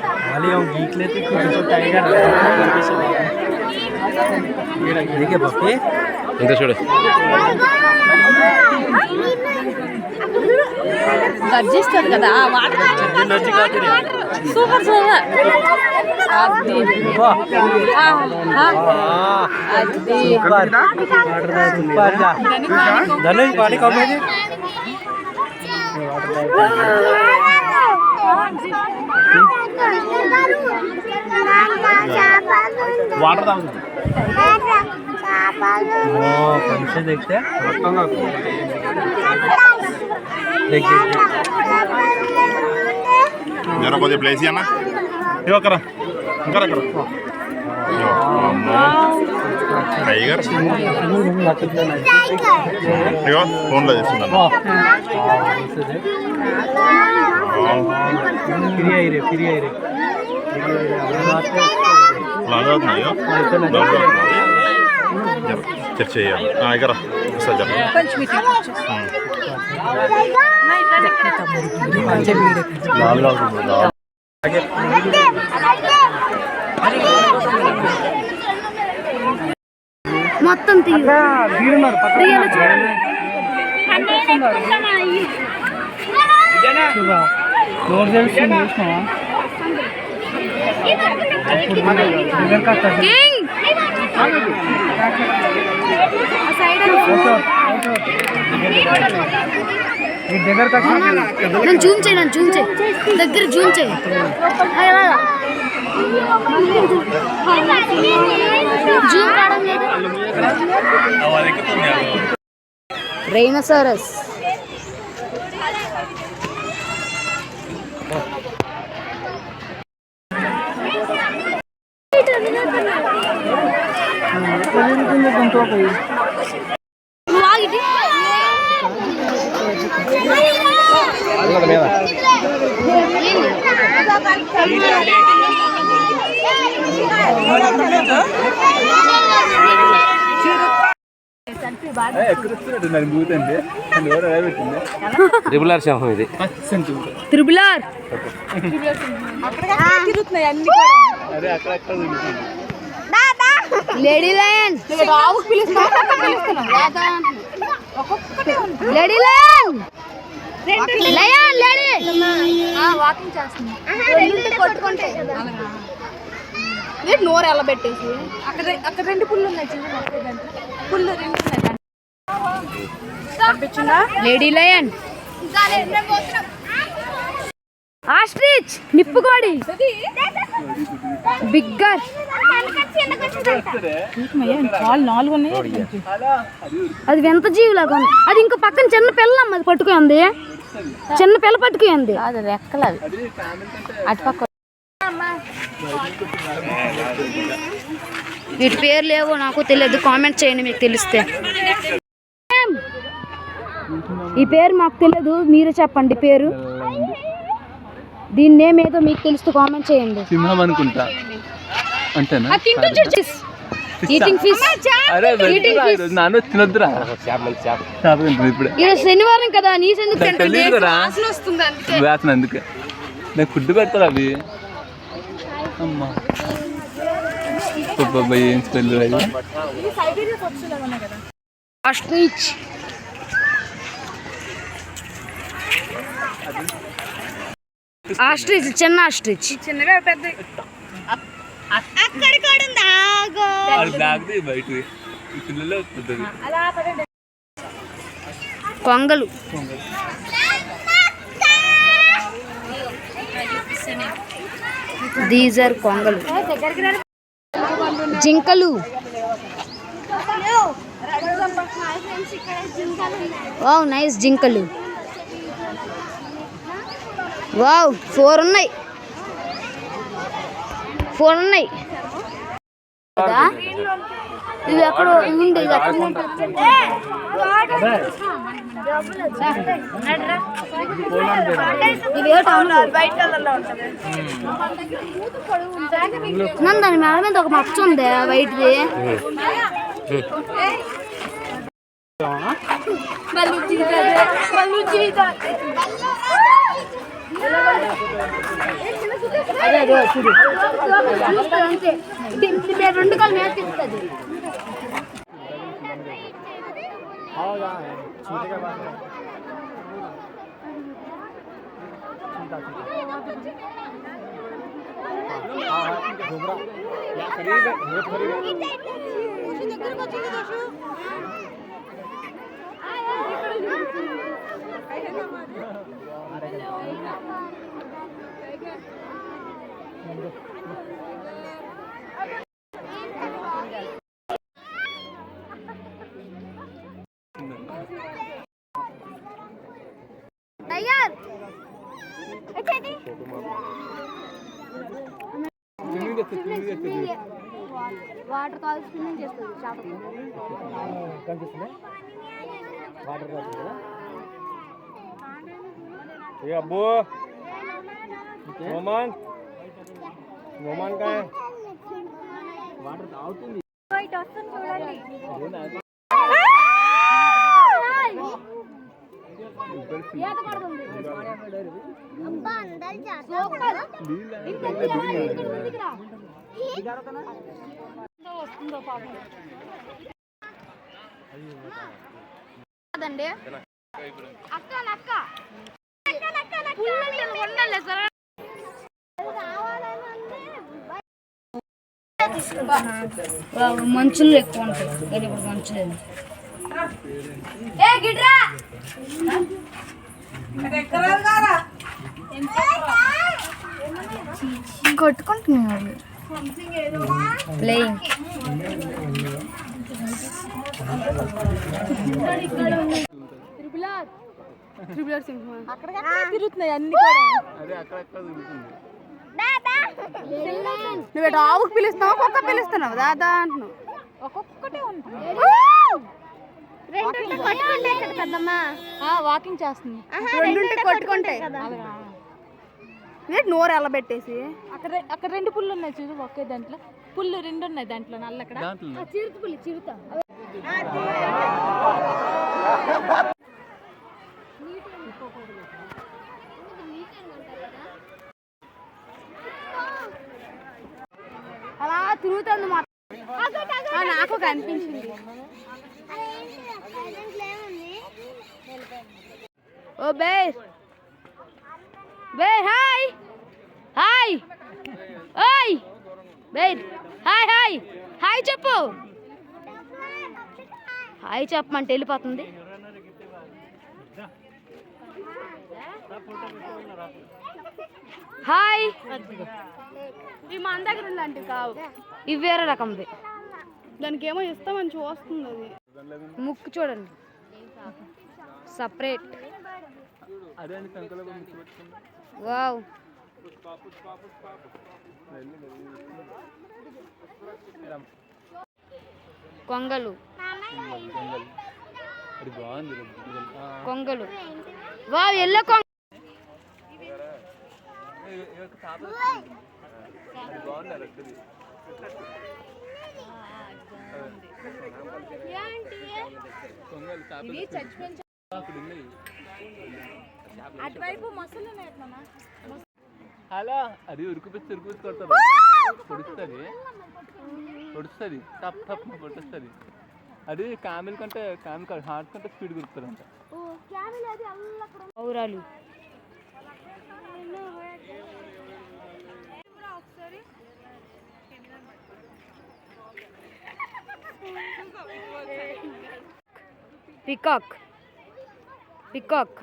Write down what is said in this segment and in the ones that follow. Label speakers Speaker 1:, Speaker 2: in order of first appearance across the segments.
Speaker 1: खाली हम गीक लेते तो टाइगर देखिए पप्पी
Speaker 2: ఇంత చూడు
Speaker 3: గర్జిస్తాడు కదా వాటర్ సూపర్ సూపర్
Speaker 1: ధనుష్ పానీ కమ్మేది वाटर पंचे देखते
Speaker 4: जरा को प्लेस ना इवा करा करा करा टाइगर इवा फोन ला చేస్తున్నాను
Speaker 1: फ्री आई रे
Speaker 4: लागा नहीं हो चर्चा है हां इधर सजा लाल लाल आगे
Speaker 3: మొత్తం
Speaker 1: తీరున్నారు
Speaker 3: రియల్ చూడండి
Speaker 1: నోట్ చేస్తున్నా చూసినావా
Speaker 3: నేను జూమ్ చేయి దగ్గర జూమ్ చేయి జూమ్ కావడం లేదు రైనోసారస్
Speaker 2: ట్రిపుల్ సింహం ఇది
Speaker 3: triple R lady lion lady lion lion lady walking చేస్తుంది కొట్టుకుంటే నోరు ఎలా పెట్టేసి అక్కడ రెండు పుల్లు ఉన్నాయి చిన్న పుల్లు రెండు ఉన్నాయి లేడీ లయన్ ఆస్ట్రిచ్ నిప్పుకోడి బిగ్గర్ అది వింత జీవిలాగా ఉంది అది ఇంకో పక్కన చిన్న పిల్ల అది పట్టుకుంది చిన్న పిల్ల పట్టుకుంది అది రెక్కలది అటు పక్క వీటి పేర్లు ఏవో నాకు తెలియదు కామెంట్ చేయండి మీకు తెలిస్తే ఈ పేరు మాకు తెలియదు మీరే చెప్పండి పేరు దీని నేమ్ ఏదో మీకు తెలుస్తూ కామెంట్ చేయండి
Speaker 1: సింహం అనుకుంటా అంతేనా
Speaker 3: ఈటింగ్ ఫిష్
Speaker 1: నాన్న తినొద్దురా
Speaker 3: శనివారం కదా నీసు ఎందుకు
Speaker 1: వేతన అందుకే నాకు ఫుడ్ పెడతారు అవి అమ్మా ఏం స్మెల్ అవి
Speaker 3: ఆస్ట్రిచ్ ఆస్ట్రిచ్ చిన్న ఆస్ట్రిచ్ చిన్నగా పెద్ద అక్కడ కూడా కొంగలు దీస్ ఆర్ కొంగలు జింకలు వావ్ నైస్ జింకలు వావ్ 4 ఉన్నాయి ఇది ఎక్కడ ఉంది దాని మేడ మీద ఒక మచ్చ ఉంది వైట్ది అదే చూడు చూస్తుంది అంతే. ఇది రెండు కాలు మేతిస్తుంది. వాటర్ కాల్ స్విమ్మింగ్ చేస్తుంది చేపలు.
Speaker 2: అబ్బో నోమాన్ నోమాన్ కాయ వాటర్ తాగుతుంది.
Speaker 3: కాదండి అక్క అక్క మంచులు ఎక్కువ ఉంటాయి. ఇప్పుడు మంచులేదు. కొట్టుకుంటున్నాయి ప్లేయింగ్. తిరుగుతున్నాయి అన్ని. నువ్వు ఆవుకు పిలుస్తున్నావు, ఒక్కొక్క పిలుస్తున్నావు దాదా అంటున్నావు. ఒక్కొక్కటే వాకింగ్ చేస్తుంది. రెండుంటే కొట్టుకుంటాయి. నోరు ఎలా పెట్టేసి అక్కడ రెండు పుల్లు ఉన్నాయి చూడు. ఒకే దాంట్లో పుల్లు రెండు ఉన్నాయి దాంట్లో. నల్ల అక్కడ చిరుత పుల్లి చిరుత. అలా తిరుగుతుంది నాకు కనిపించింది. ఓ బేర్ బేర్ హాయ్ హాయ్ ఓయ్ బేర్ హాయ్ హాయ్ హాయ్ చెప్పు. హాయ్ చెప్పమంటే వెళ్ళిపోతుంది. హాయ్. ఇవి మన దగ్గర ఉందంటే కావు, ఇవి వేరే రకంవి. దానికి ఏమో ఇస్తామని చూస్తుంది. అది ముక్కు చూడండి సపరేట్. వావ్. కొంగలు కొంగలు వావ్ ఎల్లో కొంగ. అటువైపు మసలు
Speaker 1: అలా అది ఉరుకుపిస్తే కొడతారు. పొడుస్తుంది టప్ టప్ పొడుస్తుంది. అది కామెల్ కంటే కామెల్ హార్ట్ కంటే స్పీడ్ గురుతుందంట.
Speaker 3: పౌరాలు పికాక్ పికాక్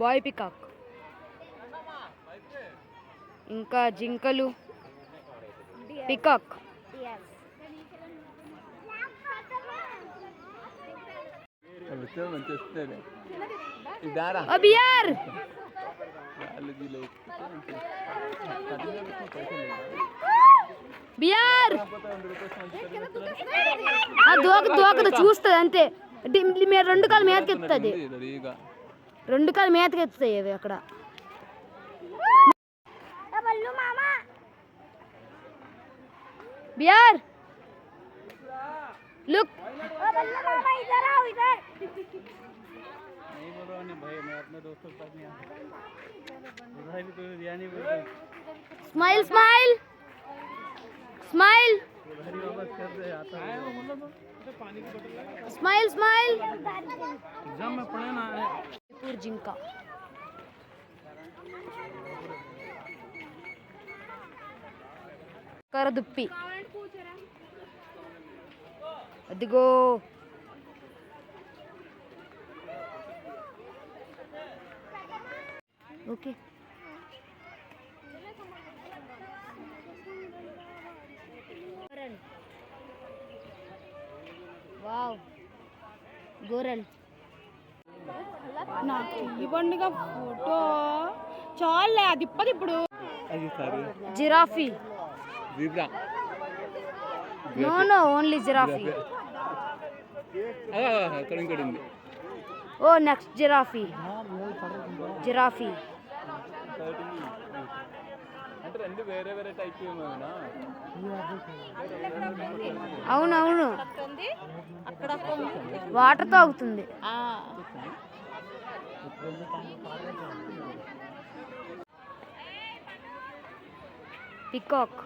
Speaker 3: బాయ్ పికాక్. ఇంకా జింకలు పికాక్. బియర్ బియర్ దూకదు చూస్తుంది అంతే. మీరు రెండు కాలు మేతకెత్తుంది. రెండు కాలు మేతకెత్తుతాయి అవి అక్కడ. Bear look smile smile smile smile smile जिंका కరదుప్పి అదిగో ఓకే వావ్ గోరల్
Speaker 5: నాకు ఇవ్వండి ఫోటో చాలే అది ఇప్పది ఇప్పుడు
Speaker 1: అది సరే
Speaker 3: giraffe
Speaker 1: zebra
Speaker 3: no no only giraffe
Speaker 1: అక్కడ ఇంకోటి ఉంది
Speaker 3: ఓ నెక్స్ట్ జిరాఫీ జిరాఫీ
Speaker 1: అంటే రెండు వేరే వేరే టైప్ ఏమైనా
Speaker 3: అవునవును వాటర్ తాగుతుంది పికాక్